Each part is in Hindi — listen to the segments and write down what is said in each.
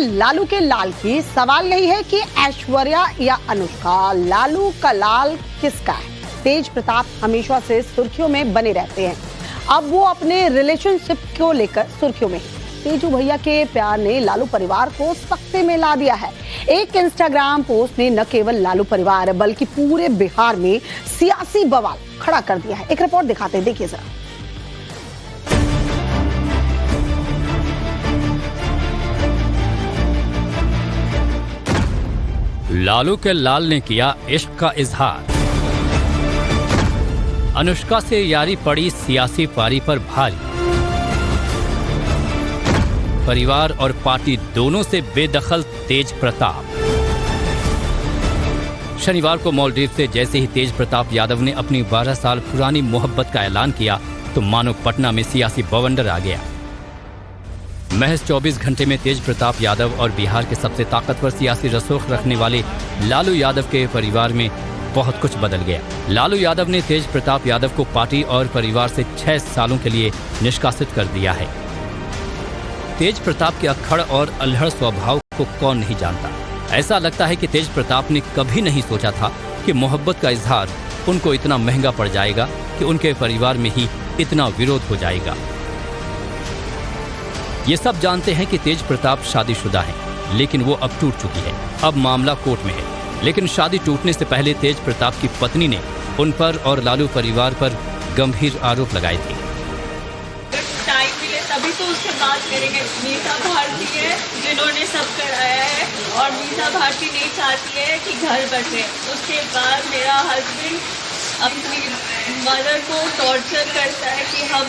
लालू के लाल की। सवाल यही है कि ऐश्वर्या या अनुष्का, लालू का लाल किसका है? तेज प्रताप हमेशा से सुर्खियों में बने रहते हैं। अब वो अपने रिलेशनशिप को लेकर सुर्खियों में। तेजू भैया के प्यार ने लालू परिवार को सख्ते में ला दिया है। एक इंस्टाग्राम पोस्ट ने न केवल लालू परिवार बल्कि पूरे बिहार में सियासी बवाल खड़ा कर दिया है। एक रिपोर्ट दिखाते हैं, देखिए जरा। लालू के लाल ने किया इश्क का इजहार। अनुष्का से यारी पड़ी सियासी पारी पर भारी। परिवार और पार्टी दोनों से बेदखल तेज प्रताप। शनिवार को मालदीव से जैसे ही तेज प्रताप यादव ने अपनी 12 साल पुरानी मोहब्बत का ऐलान किया तो मानो पटना में सियासी बवंडर आ गया। महज 24 घंटे में तेज प्रताप यादव और बिहार के सबसे ताकतवर सियासी रसूख रखने वाले लालू यादव के परिवार में बहुत कुछ बदल गया। लालू यादव ने तेज प्रताप यादव को पार्टी और परिवार से 6 सालों के लिए निष्कासित कर दिया है। तेज प्रताप के अक्खड़ और अल्हड़ स्वभाव को कौन नहीं जानता। ऐसा लगता है कि तेज प्रताप ने कभी नहीं सोचा था कि मोहब्बत का इजहार उनको इतना महंगा पड़ जाएगा कि उनके परिवार में ही इतना विरोध हो जाएगा। ये सब जानते हैं कि तेज प्रताप शादीशुदा है, लेकिन वो अब टूट चुकी है। अब मामला कोर्ट में है। लेकिन शादी टूटने से पहले तेज प्रताप की पत्नी ने उन पर और लालू परिवार पर गंभीर आरोप लगाए थे। टाइम मिले तभी तो उससे बात करेंगे। मीसा भारती है जिन्होंने सब कराया है और मीसा भारती नहीं चाहती है कि घर बचे। उसके बाद मेरा हस्बैंड अपनी मदर को टॉर्चर करता है कि हम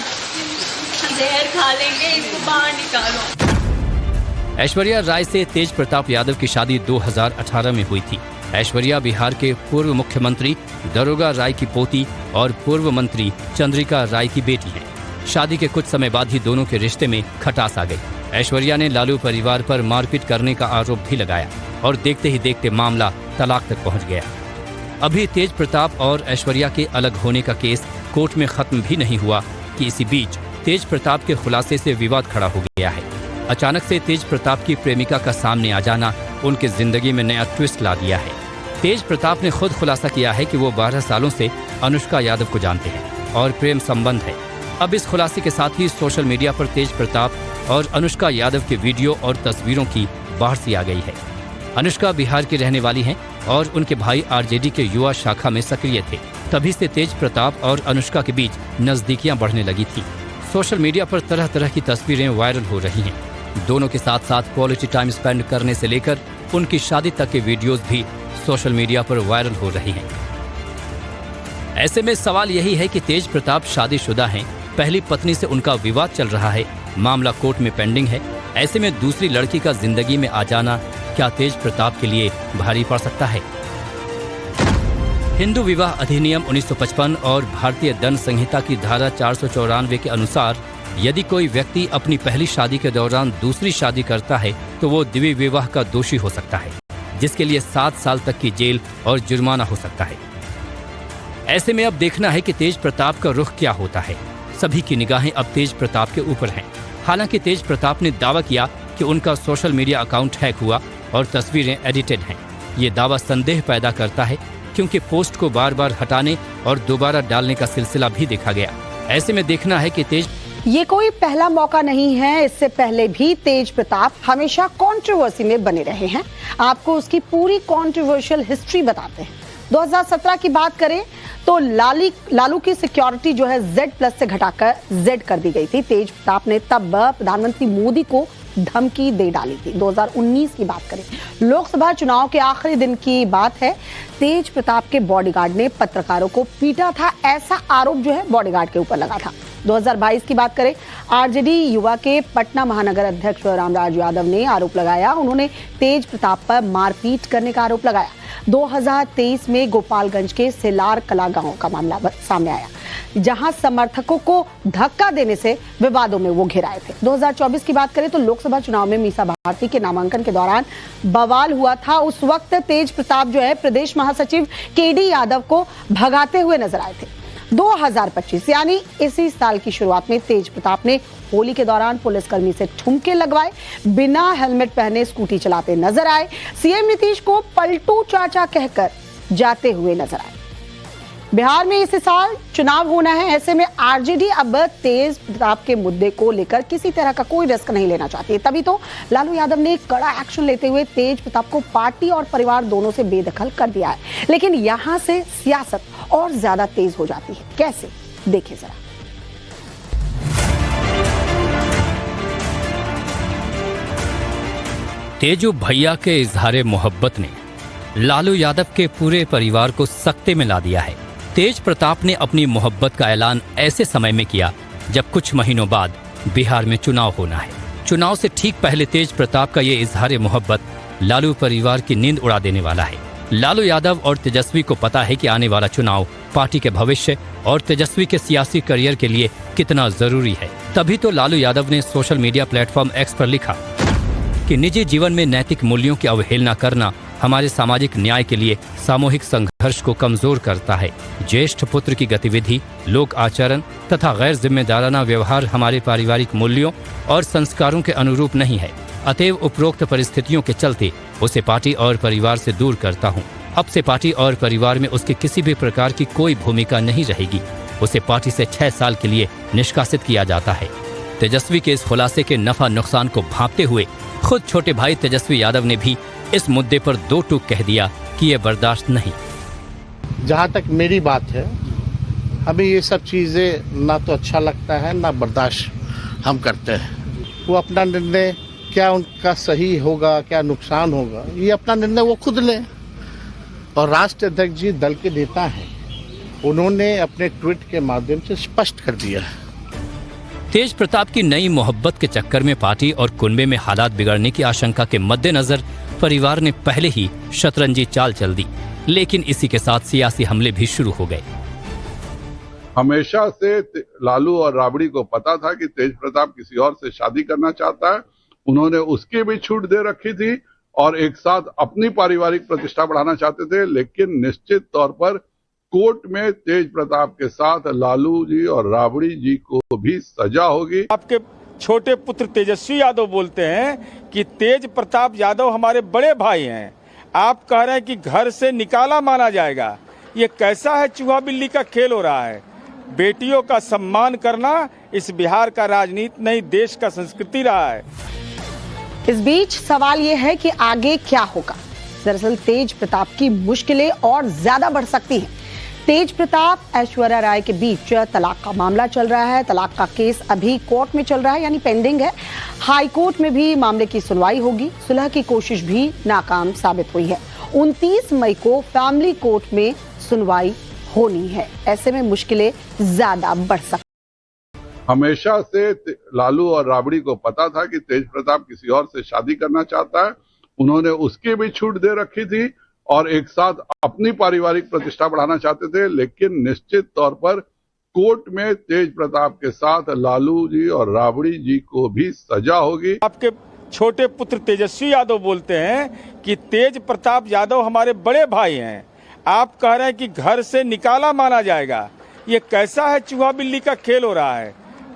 जहर खा लेंगे, इसको बाहर निकालो। ऐश्वर्या राय से तेज प्रताप यादव की शादी 2018 में हुई थी। ऐश्वर्या बिहार के पूर्व मुख्यमंत्री दरोगा राय की पोती और पूर्व मंत्री चंद्रिका राय की बेटी है। शादी के कुछ समय बाद ही दोनों के रिश्ते में खटास आ गई। ऐश्वर्या ने लालू परिवार पर मारपीट करने का आरोप भी लगाया और देखते ही देखते मामला तलाक तक पहुंच गया। अभी तेज प्रताप और ऐश्वर्या के अलग होने का केस कोर्ट में खत्म भी नहीं हुआ कि इसी बीच तेज प्रताप के खुलासे से विवाद खड़ा हो गया है। अचानक से तेज प्रताप की प्रेमिका का सामने आ जाना उनकी जिंदगी में नया ट्विस्ट ला दिया है। तेज प्रताप ने खुद खुलासा किया है कि वो 12 सालों से अनुष्का यादव को जानते हैं और प्रेम संबंध है। अब इस खुलासे के साथ ही सोशल मीडिया पर तेज प्रताप और अनुष्का यादव के वीडियो और तस्वीरों की बाढ़ सी आ गई है। अनुष्का बिहार की रहने वाली हैं और उनके भाई आरजेडी के युवा शाखा में सक्रिय थे। तभी से तेज प्रताप और अनुष्का के बीच नजदीकियां बढ़ने लगी थी। सोशल मीडिया पर तरह तरह की तस्वीरें वायरल हो रही हैं। दोनों के साथ साथ क्वालिटी टाइम स्पेंड करने से लेकर उनकी शादी तक के वीडियोस भी सोशल मीडिया पर वायरल हो रही हैं। ऐसे में सवाल यही है कि तेज प्रताप शादीशुदा हैं, पहली पत्नी से उनका विवाद चल रहा है, मामला कोर्ट में पेंडिंग है। ऐसे में दूसरी लड़की का जिंदगी में आ जाना क्या तेज प्रताप के लिए भारी पड़ सकता है? हिंदू विवाह अधिनियम 1955 और भारतीय दंड संहिता की धारा 494 के अनुसार यदि कोई व्यक्ति अपनी पहली शादी के दौरान दूसरी शादी करता है तो वो द्वितीय विवाह का दोषी हो सकता है, जिसके लिए 7 साल तक की जेल और जुर्माना हो सकता है। ऐसे में अब देखना है कि तेज प्रताप का रुख क्या होता है। सभी की निगाहें अब तेज प्रताप के ऊपर हैं। हालांकि तेज प्रताप ने दावा किया कि उनका सोशल मीडिया अकाउंट हैक हुआ और तस्वीरें एडिटेड हैं। ये दावा संदेह पैदा करता है क्योंकि पोस्ट को बार बार हटाने और दोबारा डालने का सिलसिला भी देखा गया। ऐसे में देखना है कि ये कोई पहला मौका नहीं है। इससे पहले भी तेज प्रताप हमेशा कंट्रोवर्सी में बने रहे हैं। आपको उसकी पूरी कंट्रोवर्शियल हिस्ट्री बताते हैं। 2017 की बात करें तो लालू की सिक्योरिटी जो है Z+ से घटाकर Z कर दी गई थी। तेज प्रताप ने तब प्रधानमंत्री मोदी को धमकी दे डाली थी। 2019 की बात करें, लोकसभा चुनाव के आखिरी दिन की बात है। तेज प्रताप के बॉडीगार्ड ने पत्रकारों को पीटा था, ऐसा आरोप जो है बॉडीगार्ड के ऊपर लगा था। 2022 की बात करें, आरजेडी युवा के पटना महानगर अध्यक्ष रामराज यादव ने आरोप लगाया। उन्होंने तेज प्रताप पर मारपीट करने का आरोप लगाया। 2023 में गोपालगंज के सिलार कला गांव का मामला सामने आया, जहां समर्थकों को धक्का देने से विवादों में वो घिराए थे। 2024 की बात करें तो लोकसभा चुनाव में मीसा भारती के नामांकन के दौरान बवाल हुआ था। उस वक्त तेज प्रताप जो है प्रदेश महासचिव केडी यादव को भगाते हुए नजर आए थे। 2025 यानी इसी साल की शुरुआत में तेज प्रताप ने होली के दौरान पुलिसकर्मी से ठुमके लगवाए, बिना हेलमेट पहने स्कूटी चलाते नजर आए, सीएम नीतीश को पलटू चाचा कहकर जाते हुए नजर आए। बिहार में इसी साल चुनाव होना है, ऐसे में आरजेडी अब तेज प्रताप के मुद्दे को लेकर किसी तरह का कोई रिस्क नहीं लेना चाहती है। तभी तो लालू यादव ने कड़ा एक्शन लेते हुए तेज प्रताप को पार्टी और परिवार दोनों से बेदखल कर दिया है। लेकिन यहां से सियासत और ज्यादा तेज हो जाती है। कैसे, देखिए जरा। तेजू भैया के इजहारे मोहब्बत ने लालू यादव के पूरे परिवार को सकते में ला दिया है। तेज प्रताप ने अपनी मोहब्बत का ऐलान ऐसे समय में किया जब कुछ महीनों बाद बिहार में चुनाव होना है। चुनाव से ठीक पहले तेज प्रताप का ये इजहार मोहब्बत लालू परिवार की नींद उड़ा देने वाला है। लालू यादव और तेजस्वी को पता है कि आने वाला चुनाव पार्टी के भविष्य और तेजस्वी के सियासी करियर के लिए कितना जरूरी है। तभी तो लालू यादव ने सोशल मीडिया प्लेटफॉर्म एक्स पर लिखा कि निजी जीवन में नैतिक मूल्यों की अवहेलना करना हमारे सामाजिक न्याय के लिए सामूहिक संघर्ष को कमजोर करता है। ज्येष्ठ पुत्र की गतिविधि, लोक आचरण तथा गैर जिम्मेदाराना व्यवहार हमारे पारिवारिक मूल्यों और संस्कारों के अनुरूप नहीं है। अतएव उपरोक्त परिस्थितियों के चलते उसे पार्टी और परिवार से दूर करता हूँ। अब से पार्टी और परिवार में उसकी किसी भी प्रकार की कोई भूमिका नहीं रहेगी। उसे पार्टी से 6 साल के लिए निष्कासित किया जाता है। तेजस्वी के इस खुलासे के नफा नुकसान को भांपते हुए खुद छोटे भाई तेजस्वी यादव ने भी इस मुद्दे पर 2 टूक कह दिया कि ये बर्दाश्त नहीं। जहाँ तक मेरी बात है, हमें ये सब चीज़ें ना तो अच्छा लगता है ना बर्दाश्त हम करते हैं। वो अपना निर्णय, क्या उनका सही होगा क्या नुकसान होगा, ये अपना निर्णय वो खुद लें। और राष्ट्रीय अध्यक्ष जी दल के नेता हैं, उन्होंने अपने ट्वीट के माध्यम से स्पष्ट कर दिया है। तेज प्रताप की नई मोहब्बत के चक्कर में पार्टी और कुनबे में हालात बिगड़ने की आशंका के मद्देनजर परिवार ने पहले ही शतरंजी चाल चल दी। लेकिन इसी के साथ सियासी हमले भी शुरू हो गए। हमेशा से लालू और राबड़ी को पता था कि तेज प्रताप किसी और से शादी करना चाहता है। उन्होंने उसकी भी छूट दे रखी थी और एक साथ अपनी पारिवारिक प्रतिष्ठा बढ़ाना चाहते थे। लेकिन निश्चित तौर पर कोर्ट में तेज प्रताप के साथ लालू जी और राबड़ी जी को भी सजा होगी। आपके छोटे पुत्र तेजस्वी यादव बोलते हैं कि तेज प्रताप यादव हमारे बड़े भाई हैं। आप कह रहे हैं कि घर से निकाला माना जाएगा। ये कैसा है, चूहा बिल्ली का खेल हो रहा है। बेटियों का सम्मान करना इस बिहार का राजनीति नहीं, देश का संस्कृति रहा है। इस बीच सवाल यह है कि आगे क्या होगा। दरअसल तेज प्रताप की मुश्किलें और ज्यादा बढ़ सकती हैं। तेज प्रताप ऐश्वर्या राय के बीच तलाक का मामला चल रहा है। तलाक का केस अभी कोर्ट में चल रहा है, यानी पेंडिंग है। हाई कोर्ट में भी मामले की सुनवाई होगी। सुलह की कोशिश भी नाकाम साबित हुई है। 29 मई को फैमिली कोर्ट में सुनवाई होनी है। ऐसे में मुश्किलें ज्यादा बढ़ सकती। हमेशा से लालू और राबड़ी को पता था कि तेज प्रताप किसी और से शादी करना चाहता है। उन्होंने उसकी भी छूट दे रखी थी और एक साथ अपनी पारिवारिक प्रतिष्ठा बढ़ाना चाहते थे। लेकिन निश्चित तौर पर कोर्ट में तेज प्रताप के साथ लालू जी और राबड़ी जी को भी सजा होगी। आपके छोटे पुत्र तेजस्वी यादव बोलते हैं कि तेज प्रताप यादव हमारे बड़े भाई हैं। आप कह रहे हैं कि घर से निकाला माना जाएगा। ये कैसा है, चूहा बिल्ली का खेल हो रहा है।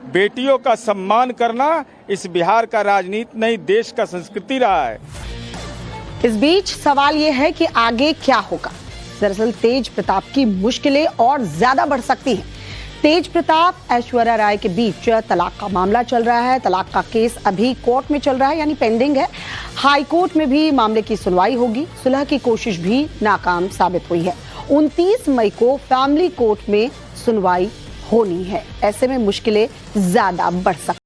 बेटियों का सम्मान करना इस बिहार का राजनीति नहीं, देश का संस्कृति रहा है। इस बीच सवाल यह है कि आगे क्या होगा। दरअसल तेज प्रताप की मुश्किलें और ज्यादा बढ़ सकती हैं। तेज प्रताप ऐश्वर्या राय के बीच तलाक का मामला चल रहा है। तलाक का केस अभी कोर्ट में चल रहा है, यानी पेंडिंग है। हाई कोर्ट में भी मामले की सुनवाई होगी। सुलह की कोशिश भी नाकाम साबित हुई है। 29 मई को फैमिली कोर्ट में सुनवाई होनी है। ऐसे में मुश्किलें ज्यादा बढ़ सकती हैं।